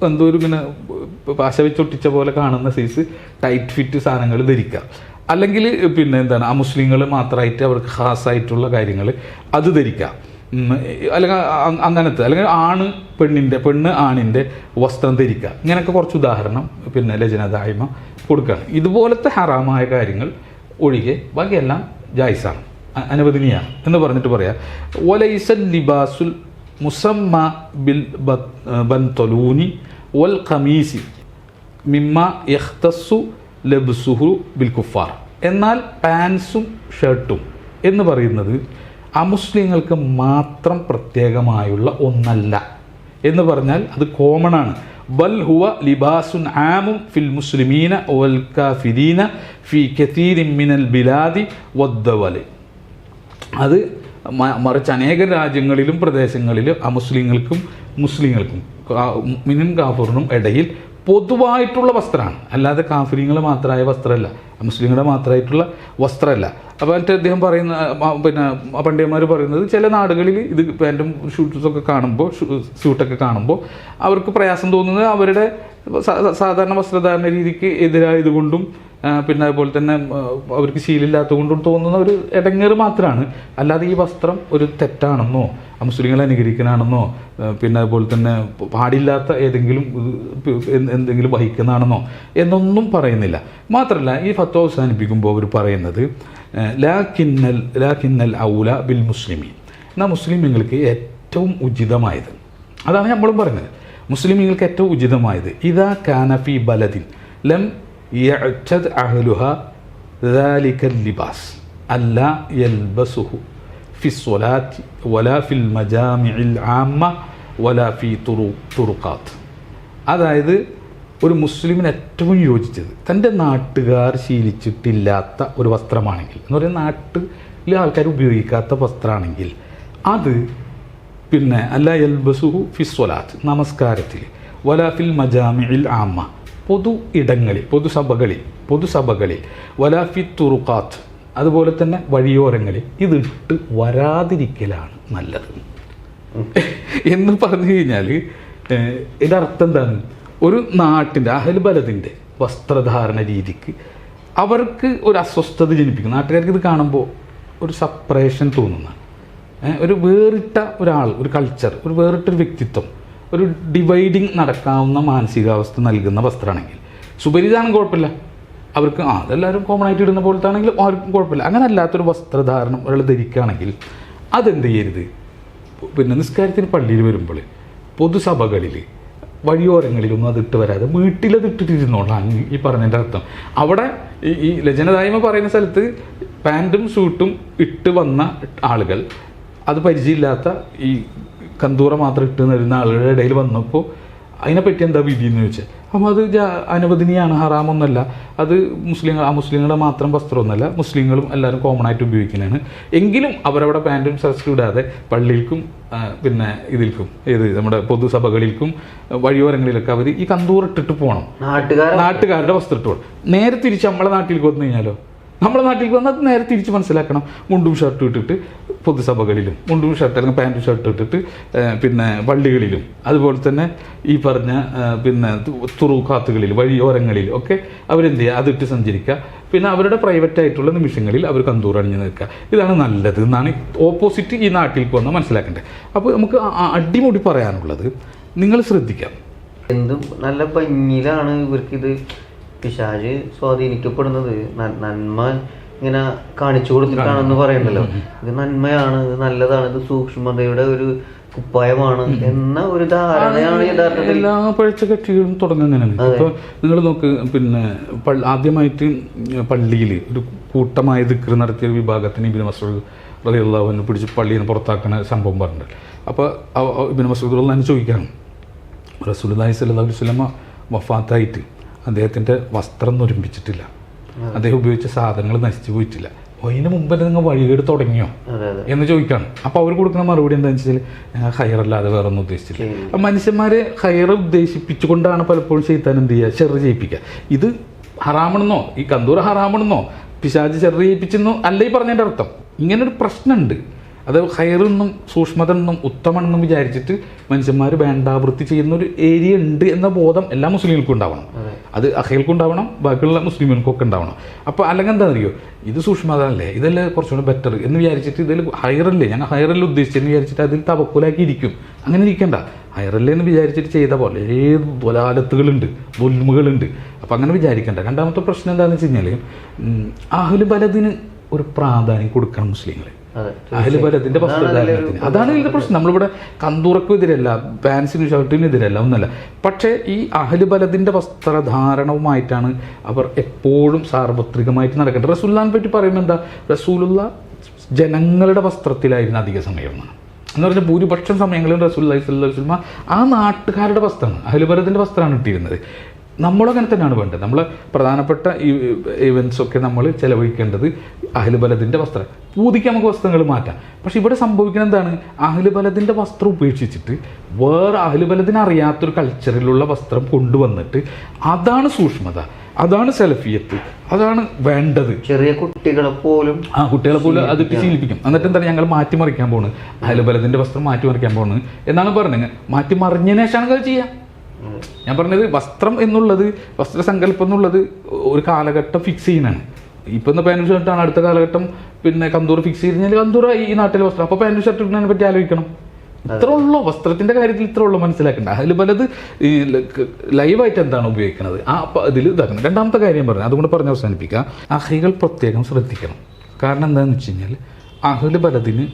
എന്തോ ഒരു ഇങ്ങനെ പാശ വെച്ചൊട്ടിച്ച പോലെ കാണുന്ന സൈസ് ടൈറ്റ് ഫിറ്റ് സാധനങ്ങൾ ധരിക്കുക. അല്ലെങ്കിൽ പിന്നെ എന്താണ്, അമുസ്ലിങ്ങൾ മാത്രമായിട്ട് അവർക്ക് ഖാസായിട്ടുള്ള കാര്യങ്ങൾ അത് ധരിക്കുക. അല്ലെങ്കിൽ അങ്ങനത്തെ, അല്ലെങ്കിൽ പെണ്ണ് ആണിൻ്റെ വസ്ത്രം ധരിക്കുക. ഇങ്ങനെയൊക്കെ കുറച്ച് ഉദാഹരണം പിന്നെ ലജനദായ്മ കൊടുക്കുകയാണ്. ഇതുപോലത്തെ ഹറാമായ കാര്യങ്ങൾ ഒഴികെ ബാക്കിയെല്ലാം ജായിസാണ്, അനുവദനീയാണ് എന്ന് പറഞ്ഞിട്ട് പറയാം. വലൈസൽ ലിബാസുൽ മുസമ്മ ബിൽ ബൻതലൂനി വൽ ഖമീസി മിമ്മ യഖ്തസ്സു ലബ്സുഹു ബിൽ കുഫാർ. എന്നാൽ പാൻസും ഷർട്ടും എന്ന് പറയുന്നത് അമുസ്ലിങ്ങൾക്ക് മാത്രം പ്രത്യേകമായുള്ള ഒന്നല്ല എന്ന് പറഞ്ഞാൽ അത് കോമൺ ആണ്. ബൽ ഹുവ ലിബാസുൻ ആമും ഫിൽ മുസ്ലിമീന വൽ കാഫിരീന ഫി കതീരിൻ മിനൽ ബിലാദി വദ്ദവൽ. അത് മറിച്ച് അനേക രാജ്യങ്ങളിലും പ്രദേശങ്ങളിലും അമുസ്ലിങ്ങൾക്കും മുസ്ലിങ്ങൾക്കും മുഅ്മിനും കാഫിറിനും ഇടയിൽ പൊതുവായിട്ടുള്ള വസ്ത്രമാണ്, അല്ലാതെ കാഫിരിങ്ങൾ മാത്രമായ വസ്ത്രമല്ല, മുസ്ലിങ്ങളുടെ മാത്രമായിട്ടുള്ള വസ്ത്രമല്ല. അപ്പോൾ മറ്റേ അദ്ദേഹം പറയുന്ന പിന്നെ പണ്ഡിതന്മാർ പറയുന്നത് ചില നാടുകളിൽ ഇത് പാൻറ്റും ഷൂട്ടൊക്കെ കാണുമ്പോൾ, സ്യൂട്ടൊക്കെ കാണുമ്പോൾ അവർക്ക് പ്രയാസം തോന്നുന്നത് അവരുടെ സാധാരണ വസ്ത്രധാരണ രീതിക്ക് എതിരായതുകൊണ്ടും പിന്നെ അതുപോലെ തന്നെ അവർക്ക് ശീലമില്ലാത്തത് കൊണ്ടും തോന്നുന്ന ഒരു ഇടങ്ങേറ് മാത്രമാണ്. അല്ലാതെ ഈ വസ്ത്രം ഒരു തെറ്റാണെന്നോ മുസ്ലിങ്ങളെ അനുകരിക്കാനാണെന്നോ പിന്നെ അതുപോലെ തന്നെ പാടില്ലാത്ത എന്തെങ്കിലും വഹിക്കുന്നതാണെന്നോ എന്നൊന്നും പറയുന്നില്ല. മാത്രമല്ല ഈ ഫത്വ അവസാനിപ്പിക്കുമ്പോൾ അവർ പറയുന്നത് ലാക്കിന്നൽ ഔല ബിൽ മുസ്ലിമീൻ, എന്നാൽ മുസ്ലിമീങ്ങൾക്ക് ഏറ്റവും ഉചിതമായത്, അതാണ് നമ്മളും പറഞ്ഞത്, മുസ്ലിമീങ്ങൾക്ക് ഏറ്റവും ഉചിതമായത് ഇദാ കാന ഫി ബലദിൻ ലം യഅ്തദ് അഹ്ലുഹാ ദാലിക ലിബാസ് അല്ലാ യൽബസുഹു ഫി സ്വലാത്തി വലാ ഫിൽ മജാമിഇൽ ആമ്മ വലാ ഫി തുറുഖാത്ത്. അതായത് ഒരു മുസ്ലിമിന് ഏറ്റവും യോജിച്ചത് തൻ്റെ നാട്ടുകാർ ശീലിച്ചിട്ടില്ലാത്ത ഒരു വസ്ത്രമാണെങ്കിൽ, എന്ന് പറയുന്നത് നാട്ടിലെ ആൾക്കാർ ഉപയോഗിക്കാത്ത വസ്ത്രമാണെങ്കിൽ അത് പിന്നെ അല്ല യൽബസുഹു ഫി സ്വലാത്ത് നമസ്കാരത്തിൽ, വലാ ഫിൽ മജാമിഇൽ ആമ്മ പൊതു ഇടങ്ങളിൽ പൊതുസഭകളിൽ, വലാ ഫി തുറുഖാത്ത് അതുപോലെ തന്നെ വഴിയോരങ്ങളിൽ ഇതിട്ട് വരാതിരിക്കലാണ് നല്ലത് എന്ന് പറഞ്ഞു കഴിഞ്ഞാൽ ഇതിൻ്റെ അർത്ഥം എന്താണ്? ഒരു നാട്ടിൻ്റെ അഹ്ൽ ബലദിൻ്റെ വസ്ത്രധാരണ രീതിക്ക് അവർക്ക് ഒരു അസ്വസ്ഥത ജനിപ്പിക്കും. നാട്ടുകാർക്ക് ഇത് കാണുമ്പോൾ ഒരു സപ്പറേഷൻ തോന്നുന്ന, ഒരു വേറിട്ട ഒരാൾ, ഒരു കൾച്ചർ, ഒരു വേറിട്ടൊരു വ്യക്തിത്വം, ഒരു ഡിവൈഡിങ് നടക്കാവുന്ന മാനസികാവസ്ഥ നൽകുന്ന വസ്ത്രമാണെങ്കിൽ സുപരിചാരം കുഴപ്പമില്ല, അവർക്ക് അതെല്ലാവരും കോമൺ ആയിട്ട് ഇടുന്ന പോലത്തെ ആണെങ്കിലും ആർക്കും കുഴപ്പമില്ല. അങ്ങനെ അല്ലാത്തൊരു വസ്ത്രധാരണം ഒരാൾ ധരിക്കുകയാണെങ്കിൽ അതെന്ത് ചെയ്യരുത്, പിന്നെ നിസ്കാരത്തിന് പള്ളിയിൽ വരുമ്പോൾ പൊതുസഭകളിൽ വഴിയോരങ്ങളിലൊന്നും അതിട്ട് വരാതെ വീട്ടിലതിട്ടിരുന്നോളാണ് ഈ പറഞ്ഞതിൻ്റെ അർത്ഥം. അവിടെ ഈ ലജനദായ്മ പറയുന്ന സ്ഥലത്ത് പാൻറ്റും സൂട്ടും ഇട്ട് വന്ന ആളുകൾ, അത് പരിചയമില്ലാത്ത ഈ കന്തൂറ മാത്രം ഇട്ട് വരുന്ന ആളുകളുടെ ഇടയിൽ വന്നപ്പോൾ അതിനെപ്പറ്റി എന്താ വിധി എന്ന് ചോദിച്ചാൽ, അപ്പോൾ അത് അനുവദനീയമാണ്, ഹറാമൊന്നുമല്ല, അത് മുസ്ലിങ്ങളുടെ മാത്രം വസ്ത്രമൊന്നുമല്ല, മുസ്ലിങ്ങളും എല്ലാവരും കോമൺ ആയിട്ട് ഉപയോഗിക്കുന്നതാണ്. എങ്കിലും അവരവിടെ പാൻറ്റും ഷർട്ടും ഇടാതെ പള്ളിയിൽക്കും പിന്നെ ഇതിൽക്കും നമ്മുടെ പൊതുസഭകളിൽക്കും വഴിയോരങ്ങളിലൊക്കെ അവർ ഈ കന്തൂർ ഇട്ടിട്ട് പോകണം. നാട്ടുകാരുടെ വസ്ത്രം ഇട്ട് പോകണം. നേരെ തിരിച്ച് നമ്മളെ നാട്ടിലേക്ക് വന്നു കഴിഞ്ഞാലോ, നമ്മുടെ നാട്ടിലേക്ക് വന്നാൽ അത് നേരെ തിരിച്ച് മനസ്സിലാക്കണം. മുണ്ടും ഷർട്ടും ഇട്ടിട്ട് പൊതുസഭകളിലും മുണ്ടും ഷർട്ട് അല്ലെങ്കിൽ പാൻറ്റും ഷർട്ടും ഇട്ടിട്ട് പിന്നെ പള്ളികളിലും അതുപോലെ തന്നെ ഈ പറഞ്ഞ പിന്നെ തുറൂഖാത്തുകളിൽ വഴിയോരങ്ങളിൽ ഒക്കെ അവരെന്ത് ചെയ്യുക, അതിട്ട് സഞ്ചരിക്കുക. പിന്നെ അവരുടെ പ്രൈവറ്റ് ആയിട്ടുള്ള നിമിഷങ്ങളിൽ അവർ കന്തൂർ അണിഞ്ഞ് നിൽക്കുക. ഇതാണ് നല്ലത് എന്നാണ് ഓപ്പോസിറ്റ് ഈ നാട്ടിലേക്ക് വന്നാൽ മനസ്സിലാക്കേണ്ടത്. അപ്പോൾ നമുക്ക് അടിമുടി പറയാനുള്ളത്, നിങ്ങൾ ശ്രദ്ധിക്കാം,
എന്തും നല്ല ഭംഗിയിലാണ് ഇവർക്കിത് പിശാച് സ്വാധീനിക്കപ്പെടുന്നത്. നന്മ ഇങ്ങനെ കാണിച്ചു കൊടുത്തിട്ടാണെന്ന് പറയണ്ടല്ലോ. ഇത് നന്മയാണ്, ഇത് നല്ലതാണ്, ഇത് സൂക്ഷ്മതയുടെ ഒരു കുപ്പായമാണ് എന്ന ഒരു ധാരണയാണ് യഥാർത്ഥത്തിൽ
എല്ലാ പഴച്ച കെട്ടികളും തുടങ്ങുന്നതാണ്. ഇപ്പോൾ നിങ്ങൾ നോക്ക്, പിന്നെ ആദ്യമായിട്ട് പള്ളിയിൽ ഒരു കൂട്ടമായ ദിക്ർ നടത്തിയ ഒരു വിഭാഗത്തിന് ഇബ്നു മസ്ഊദ് റളിയല്ലാഹു അൻഹു പിടിച്ച് പള്ളിയിൽ നിന്ന് പുറത്താക്കുന്ന സംഭവം പറഞ്ഞിട്ടുണ്ട്. അപ്പോൾ ഇബ്നു മസ്ഊദ് റളിയല്ലാഹു അൻഹു ചോദിക്കുകയാണ്, റസൂലുള്ളാഹി സ്വല്ലല്ലാഹു അലൈഹി വസല്ലം വഫാത്തായിട്ട് അദ്ദേഹത്തിൻ്റെ വസ്ത്രം നിർമ്മിച്ചിട്ടില്ല, അദ്ദേഹം ഉപയോഗിച്ച സാധനങ്ങൾ നശിച്ചു പോയിട്ടില്ല, അതിന് മുമ്പ് നിങ്ങൾ വഴികേട് തുടങ്ങിയോ എന്ന് ചോദിക്കുകയാണ്. അപ്പോൾ അവർ കൊടുക്കുന്ന മറുപടി എന്താണെന്ന് വെച്ചാൽ, ഞങ്ങൾ ഹയറല്ലാതെ വേറെ ഒന്നും ഉദ്ദേശിച്ചില്ല. മനുഷ്യന്മാരെ ഹയർ ഉദ്ദേശിപ്പിച്ചുകൊണ്ടാണ് പലപ്പോഴും ശൈത്താൻ എന്ത് ചെയ്യുക, ഷെറ് ചെയ്യിപ്പിക്കുക. ഇത് ഹറാമാണെന്നോ, ഈ കന്തൂർ ഹറാമാണെന്നോ, പിശാച് ഷെറ് ചെയ്യിപ്പിച്ചെന്നോ അല്ല ഈ പറഞ്ഞതിൻ്റെ അർത്ഥം. ഇങ്ങനൊരു പ്രശ്നമുണ്ട്. അത് ഹയറെന്നും സൂക്ഷ്മതെന്നും ഉത്തമണെന്നും വിചാരിച്ചിട്ട് മനുഷ്യന്മാർ വേണ്ടാവൃത്തി ചെയ്യുന്ന ഒരു ഏരിയ ഉണ്ട് എന്ന ബോധം എല്ലാ മുസ്ലിങ്ങൾക്കും ഉണ്ടാവണം. അത് അഹേൽക്കും ഉണ്ടാവണം, ബാക്കിയുള്ള മുസ്ലിമുകൾക്കൊക്കെ ഉണ്ടാവണം. അപ്പോൾ അല്ലെങ്കിൽ എന്താണെന്നറിയോ, ഇത് സൂക്ഷ്മതല്ലേ, ഇതല്ലേ കുറച്ചുകൂടെ ബെറ്റർ എന്ന് വിചാരിച്ചിട്ട് ഇതിൽ ഹയറല്ലേ, ഞങ്ങൾ ഹയറല്ലേ ഉദ്ദേശിച്ചെന്ന് വിചാരിച്ചിട്ട് അതിൽ തവക്കുലാക്കി ഇരിക്കും. അങ്ങനെ ഇരിക്കണ്ട. ഹയറല്ലേ എന്ന് വിചാരിച്ചിട്ട് ചെയ്ത പോലെ ഏത് ദലാലത്തുകളുണ്ട്, ദുൽമുകളുണ്ട്. അപ്പോൾ അങ്ങനെ വിചാരിക്കണ്ട. രണ്ടാമത്തെ പ്രശ്നം എന്താണെന്ന് വെച്ച് കഴിഞ്ഞാൽ, അഹ്ലു ബലദിന് ഒരു പ്രാധാന്യം കൊടുക്കണം മുസ്ലിങ്ങൾ. അഹ്ലു ബലദിന്റെ വസ്ത്രധാരണത്തിന് അതാണ് ഇതിന്റെ പ്രശ്നം. നമ്മളിവിടെ കന്തൂറക്കും എതിരല്ല, പാൻസിനും ഷർട്ടിനും എതിരല്ല, ഒന്നല്ല. പക്ഷേ ഈ അഹ്ലു ബലദിന്റെ വസ്ത്രധാരണവുമായിട്ടാണ് അവർ എപ്പോഴും സാർവത്രികമായിട്ട് നടക്കേണ്ടത്. റസൂലുള്ളാഹിനെ പറ്റി പറയുമ്പോൾ എന്താ, റസൂലുള്ള ജനങ്ങളുടെ വസ്ത്രത്തിലായിരുന്നു അധിക സമയം എന്ന് പറഞ്ഞാൽ ഭൂരിപക്ഷം സമയങ്ങളിലും റസൂലുള്ളാഹി സ്വല്ലല്ലാഹു അലൈഹി വസല്ലം ആ നാട്ടുകാരുടെ വസ്ത്രമാണ്, അഹ്ലു ബലദിന്റെ വസ്ത്രമാണ് ഇട്ടിരുന്നത്. നമ്മളങ്ങനെ തന്നെയാണ് വേണ്ടത്. നമ്മൾ പ്രധാനപ്പെട്ട ഈ ഇവൻറ്റ്സൊക്കെ നമ്മൾ ചിലവഴിക്കേണ്ടത് അഹ്ലു ബലദിൻ്റെ വസ്ത്രം. പൂതിക്ക് നമുക്ക് വസ്ത്രങ്ങൾ മാറ്റാം. പക്ഷെ ഇവിടെ സംഭവിക്കുന്നത് എന്താണ്, അഹ്ലു ബലദിൻ്റെ വസ്ത്രം ഉപേക്ഷിച്ചിട്ട് വേറെ അഹ്ലു ബലദിന് അറിയാത്തൊരു കൾച്ചറിലുള്ള വസ്ത്രം കൊണ്ടുവന്നിട്ട് അതാണ് സൂക്ഷ്മത, അതാണ് സെലഫിയത്ത്, അതാണ് വേണ്ടത്.
ചെറിയ കുട്ടികളെ പോലും
അതിട്ട് ശീലിപ്പിക്കും. എന്നിട്ട് എന്താണ്, ഞങ്ങൾ മാറ്റിമറിക്കാൻ പോകുന്നത്, അഹ്ലു ബലദിൻ്റെ വസ്ത്രം മാറ്റിമറിക്കാൻ പോകുന്നത് എന്നാണ് പറഞ്ഞത്. മാറ്റിമറിഞ്ഞതിന് ശേഷമാണ് അത് ചെയ്യാം. ഞാൻ പറഞ്ഞത് വസ്ത്രം എന്നുള്ളത്, വസ്ത്രസങ്കല്പം എന്നുള്ളത് ഒരു കാലഘട്ടം ഫിക്സ് ചെയ്യുന്നതാണ്. ഇപ്പം ഇന്ന് പാൻറ്റും ഷർട്ടാണ്, അടുത്ത കാലഘട്ടം പിന്നെ കന്തൂർ ഫിക്സ് ചെയ്ത് കഴിഞ്ഞാൽ കന്തൂർ ഈ നാട്ടിലെ വസ്ത്രം. അപ്പോൾ പാൻറ്റും ഷർട്ട് ഇടുന്നതിനെ പറ്റി ആലോചിക്കണം. ഇത്ര ഉള്ളൂ വസ്ത്രത്തിൻ്റെ കാര്യത്തിൽ, ഇത്ര ഉള്ളൂ മനസ്സിലാക്കേണ്ട. അതിൽ പലത് ഈ ലൈവായിട്ട് എന്താണ് ഉപയോഗിക്കുന്നത് ആ ഇതിൽ ഇതാക്കണം. രണ്ടാമത്തെ കാര്യം പറഞ്ഞു, അതുകൊണ്ട് പറഞ്ഞ് അവസാനിപ്പിക്കുക. അഹികൾ പ്രത്യേകം ശ്രദ്ധിക്കണം. കാരണം എന്താണെന്ന് വെച്ച് കഴിഞ്ഞാൽ അഹ്ലു ബലദിന്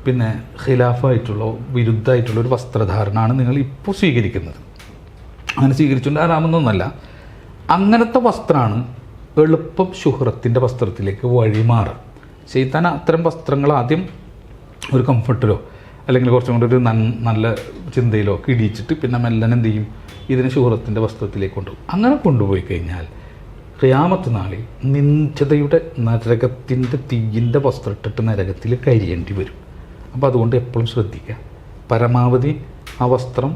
പിന്നെ ഖിലാഫായിട്ടുള്ള വിരുദ്ധമായിട്ടുള്ള ഒരു വസ്ത്രധാരണമാണ് നിങ്ങൾ ഇപ്പോൾ സ്വീകരിക്കുന്നത്. അങ്ങനെ സ്വീകരിച്ചുകൊണ്ട് ആരാമെന്നൊന്നല്ല, അങ്ങനത്തെ വസ്ത്രമാണ് എളുപ്പം ശുഹ്റത്തിൻ്റെ വസ്ത്രത്തിലേക്ക് വഴിമാറും. ശൈത്താൻ അത്തരം വസ്ത്രങ്ങൾ ആദ്യം ഒരു കംഫർട്ടിലോ അല്ലെങ്കിൽ കുറച്ചും കൂടി ഒരു നല്ല ചിന്തയിലോ കിടിച്ചിട്ട് പിന്നെ മെല്ലനെ എന്ത് ചെയ്യും, ഇതിനെ ശുഹ്റത്തിൻ്റെ വസ്ത്രത്തിലേക്ക് കൊണ്ടുപോകും. അങ്ങനെ കൊണ്ടുപോയി കഴിഞ്ഞാൽ ഖിയാമത്ത് നാളിൽ നിന്ദയുടെ നരകത്തിൻ്റെ തീയിൻ്റെ വസ്ത്രം ഇട്ടിട്ട് നരകത്തിൽ കരിയേണ്ടി വരും. അപ്പോൾ അതുകൊണ്ട് എപ്പോഴും ശ്രദ്ധിക്കുക, പരമാവധി ആ വസ്ത്രം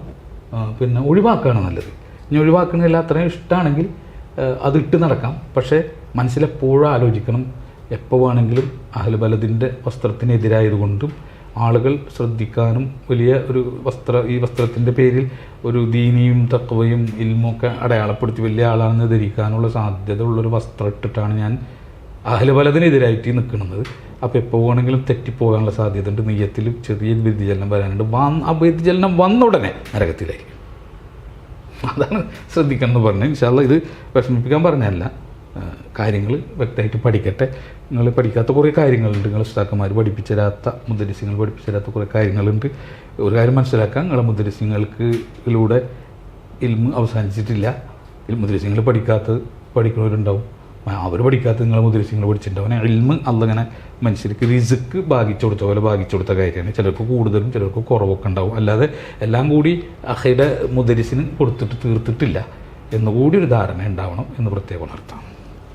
പിന്നെ ഒഴിവാക്കുകയാണ് നല്ലത്. ഇനി ഒഴിവാക്കണില്ല, അത്രയും ഇഷ്ടമാണെങ്കിൽ അതിട്ട് നടക്കാം. പക്ഷേ മനസ്സിലെപ്പോഴും ആലോചിക്കണം, എപ്പോൾ വേണമെങ്കിലും അഹ്ലു ബലദിൻ്റെ വസ്ത്രത്തിനെതിരായതുകൊണ്ടും ആളുകൾ ശ്രദ്ധിക്കാനും വലിയ ഒരു ഈ വസ്ത്രത്തിൻ്റെ പേരിൽ ഒരു ദീനിയും തഖ്വയും ഇൽമൊക്കെ അടയാളപ്പെടുത്തി വലിയ ആളാണെന്ന് ധരിക്കാനുള്ള സാധ്യത ഉള്ളൊരു വസ്ത്രം ഇട്ടിട്ടാണ് ഞാൻ അഹ്ലുബലദിനെതിരായിട്ട് നിൽക്കുന്നത്. അപ്പോൾ എപ്പോൾ വേണമെങ്കിലും തെറ്റിപ്പോകാനുള്ള സാധ്യത ഉണ്ട്. നെയ്യത്തിൽ ചെറിയ വ്യതിചലനം വരാനുണ്ട്. ആ വ്യതിചലനം വന്ന ഉടനെ നരകത്തിലായിരിക്കും. അതാണ് ശ്രദ്ധിക്കണം എന്ന് പറഞ്ഞത്. ഇൻഷാ അല്ലാഹ് ഇത് വിഷമിപ്പിക്കാൻ പറഞ്ഞതല്ല, കാര്യങ്ങൾ വ്യക്തമായിട്ട് പഠിക്കട്ടെ. നിങ്ങൾ പഠിക്കാത്ത കുറേ കാര്യങ്ങളുണ്ട്, നിങ്ങൾ ഉസ്താദന്മാർ പഠിപ്പിച്ചു തരാത്ത, മുദരിസ്യങ്ങൾ പഠിപ്പിച്ചു തരാത്ത കുറേ കാര്യങ്ങളുണ്ട്. ഒരു കാര്യം മനസ്സിലാക്കാം, നിങ്ങളെ മുദരിസ്യങ്ങൾക്കിലൂടെ ഇൽമ് അവസാനിച്ചിട്ടില്ല. മുദരിസ്യങ്ങൾ പഠിക്കുന്നവരുണ്ടാവും, അവർ പഠിക്കാത്ത നിങ്ങളെ മുദരിസ്യങ്ങൾ പഠിച്ചിട്ടുണ്ടാവും. ഇൽമ് അള്ളങ്ങനെ മനുഷ്യർക്ക് റിസ്ക് ഭാഗിച്ചു കൊടുത്ത പോലെ ഭാഗിച്ചു കൊടുത്ത കാര്യമാണ്. ചിലർക്ക് കൂടുതലും ചിലർക്ക് കുറവൊക്കെ ഉണ്ടാവും. അല്ലാതെ എല്ലാം കൂടി അഹയുടെ മുദരിസിന് കൊടുത്തിട്ട് തീർത്തിട്ടില്ല എന്നുകൂടി ഒരു ധാരണ ഉണ്ടാവണം എന്ന് പ്രത്യേകം ഉണർത്താം.